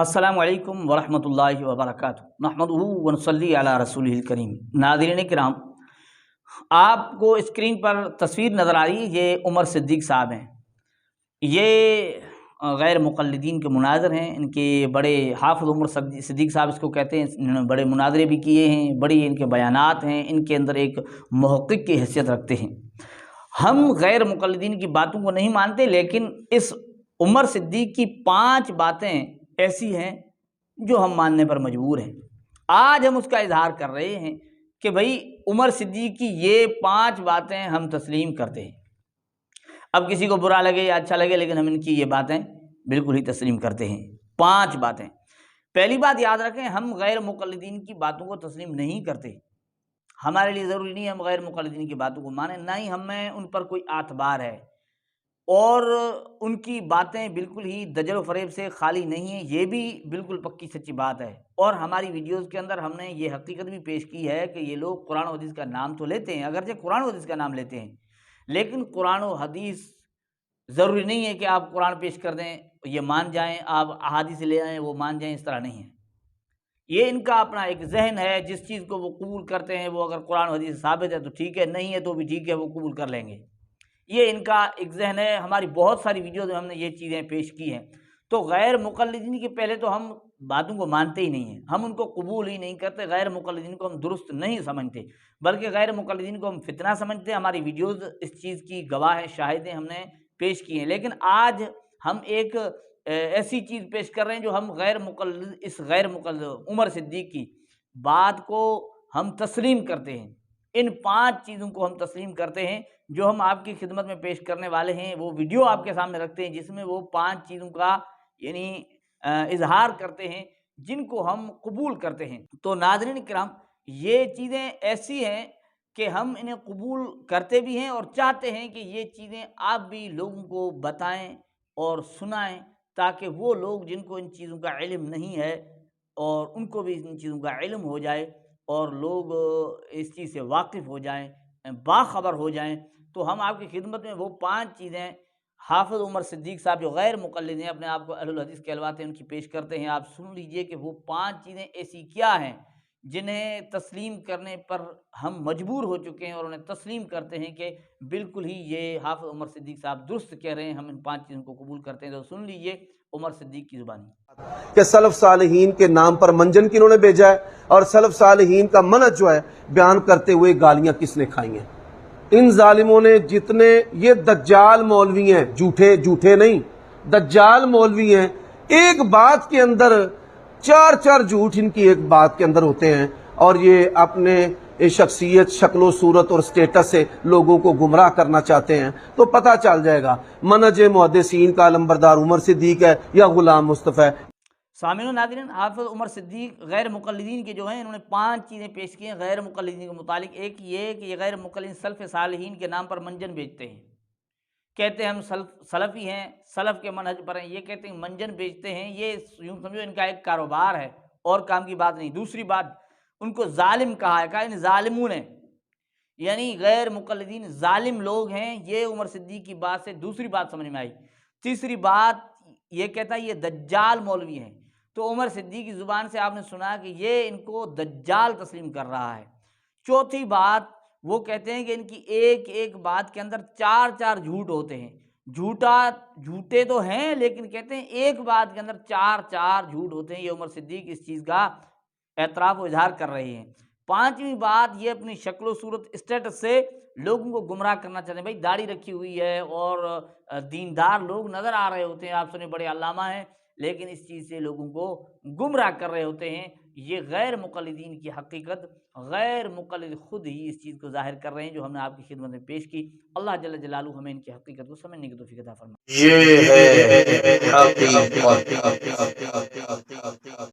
अस्सलामु अलैकुम वरहमतुल्लाहि वबरकातुहू नहमदुहू व नसल्ली अला रसूलिहिल करीम। नाज़रीन किराम, आपको स्क्रीन पर तस्वीर नज़र आ रही है, ये उमर सिद्दीक़ साहब हैं। ये गैर मुक़ल्लिदीन के मुनाज़िर हैं। इनके बड़े हाफ़िज़ उमर सिद्दीक़ साहब इसको कहते हैं। इन्होंने बड़े मुनाज़रे भी किए हैं, बड़ी इनके बयानात हैं, इनके अंदर एक मुहक़्क़िक़ की हैसियत रखते हैं। हम गैर मुक़ल्लिदीन की बातों को नहीं मानते, लेकिन इस उमर सिद्दीक़ की 5 बातें ऐसी हैं जो हम मानने पर मजबूर हैं। आज हम उसका इजहार कर रहे हैं कि भाई उमर सिद्दीक़ की ये 5 बातें हम तस्लीम करते हैं। अब किसी को बुरा लगे या अच्छा लगे, लेकिन हम इनकी ये बातें बिल्कुल ही तस्लीम करते हैं। 5 बातें। पहली बात याद रखें, हम गैर मुक़ल्लिदीन की बातों को तस्लीम नहीं करते। हमारे लिए ज़रूरी नहीं हम गैर मुक़ल्लिदीन की बातों को मानें, ना ही हमें उन पर कोई आतबार है, और उनकी बातें बिल्कुल ही दजल व फ़रेब से खाली नहीं है। ये भी बिल्कुल पक्की सच्ची बात है। और हमारी वीडियोज़ के अंदर हमने ये हकीकत भी पेश की है कि ये लोग कुरान और हदीस का नाम तो लेते हैं, अगरचे कुरान और हदीस का नाम लेते हैं, लेकिन कुरान और हदीस ज़रूरी नहीं है कि आप कुरान पेश कर दें ये मान जाएं, आप अहादीस ले आएँ वो मान जाएं, इस तरह नहीं है। ये इनका अपना एक जहन है, जिस चीज़ को वो कबूल करते हैं वो अगर कुरान और हदीस से साबित है तो ठीक है, नहीं है तो भी ठीक है, वो कबूल कर लेंगे। ये इनका एक जहन है। हमारी बहुत सारी वीडियोज़ में हमने ये चीज़ें पेश की हैं। तो गैर मुक़ल्लिदीन के पहले तो हम बातों को मानते ही नहीं हैं, हम उनको कबूल ही नहीं करते। गैर मुक़ल्लिदीन को हम दुरुस्त नहीं समझते, बल्कि गैर मुक़ल्लिदीन को हम फितना समझते हैं। हमारी वीडियोज़ इस चीज़ की गवाह है, शाहिदें हमने पेश की हैं। लेकिन आज हम एक ऐसी चीज़ पेश कर रहे हैं जो हम इस गैर मुक़ल्लिद उमर सिद्दीक़ की बात को हम तस्लीम करते हैं। इन 5 चीज़ों को हम तस्लीम करते हैं जो हम आपकी खिदमत में पेश करने वाले हैं। वो वीडियो आपके सामने रखते हैं जिसमें वो 5 चीज़ों का यानी इजहार करते हैं जिनको हम कबूल करते हैं। तो नाज़रीन किराम, ये चीज़ें ऐसी हैं कि हम इन्हें कबूल करते भी हैं और चाहते हैं कि ये चीज़ें आप भी लोगों को बताएं और सुनाएं, ताकि वो लोग जिनको इन चीज़ों का इल्म नहीं है और उनको भी इन चीज़ों का इल्म हो जाए और लोग इस चीज़ से वाकिफ़ हो जाएं, बाखबर हो जाएं। तो हम आपकी खिदमत में वो 5 चीज़ें हाफ़िज़ उमर सिद्दीक़ साहब जो गैर मुक़ल्लिद हैं, अपने आप को अहलुल हदीस कहलवाते हैं, उनकी पेश करते हैं। आप सुन लीजिए कि वो 5 चीज़ें ऐसी क्या हैं जिन्हें तस्लीम करने पर हम मजबूर हो चुके हैं और उन्हें तस्लीम करते हैं कि बिल्कुल ही ये हाफ़िज़ उमर सिद्दीक़ साहब दुरुस्त कह रहे हैं, हम इन 5 चीज़ों को कबूल करते हैं। तो सुन लीजिए उमर सिद्दीक़ की ज़ुबानी कि सलफ़ सालिहीन के नाम पर मंजन किन्होंने भेजा है और सलफ़ सालिहीन का मनहज जो है बयान करते हुए गालियां किसने खाई हैं। इन जालिमों ने जितने ये दज्जाल मौलवी हैं, झूठे नहीं, दज्जाल मौलवी हैं, एक बात के अंदर 4 झूठ इनकी एक बात के अंदर होते हैं और ये अपने शख्सियत, शक्लो सूरत और स्टेटस से लोगों को गुमराह करना चाहते हैं। तो पता चल जाएगा मनहज मुहद्दिसीन का अलंबरदार उमर सिद्दीक़ है या गुलाम मुस्तफ़ा है। सामिन नाज़रीन, हाफ़िज़ उमर सिद्दीक़ गैर मुक़ल्लिदीन के जो हैं, इन्होंने 5 चीज़ें पेश की हैं गैर मुक़ल्लिदीन के मुतालिक। एक ये कि ये गैर मुक़ल्लिदीन सल्फ़ सालिहीन के नाम पर मंजन बेचते हैं, कहते हैं हम सलफ़ी हैं, सलफ़ के मनहज पर हैं। ये कहते हैं मंजन बेचते हैं, ये यूँ समझो इनका एक कारोबार है और काम की बात नहीं। दूसरी बात, उनको ज़ालिम कहा है, कहा इन ज़ालिमून है, यानी गैर मुक़ल्लिदीन ज़ालिम लोग हैं। ये उमर सिद्दीक़ की बात से दूसरी बात समझ में आई। तीसरी बात, ये कहता है ये दज्जाल मौलवी हैं। तो उमर सिद्दीक़ की ज़ुबान से आपने सुना कि ये इनको दज्जाल तस्लीम कर रहा है। चौथी बात, वो कहते हैं कि इनकी एक एक बात के अंदर 4 झूठ होते हैं। झूठे तो हैं, लेकिन कहते हैं एक बात के अंदर 4 झूठ होते हैं। ये उमर सिद्दीक़ इस चीज़ का एतराफ़ व इज़हार कर रहे हैं। 5वीं बात, ये अपनी शक्ल सूरत स्टेटस से लोगों को गुमराह करना चाहते हैं। भाई दाढ़ी रखी हुई है और दीनदार लोग नज़र आ रहे होते हैं, आप सुने बड़े अल्लामा हैं, लेकिन इस चीज़ से लोगों को गुमराह कर रहे होते हैं। ये गैर मुक़ल्लिदीन की हकीकत गैर मुक़ल्लिद खुद ही इस चीज़ को ज़ाहिर कर रहे हैं जो हमने आपकी खिदमत में पेश की। अल्लाह जल्ल जलालुहु हमें इनकी हकीकत को समझने की तौफ़ीक़ अता फरमाए। ये है हकीकत।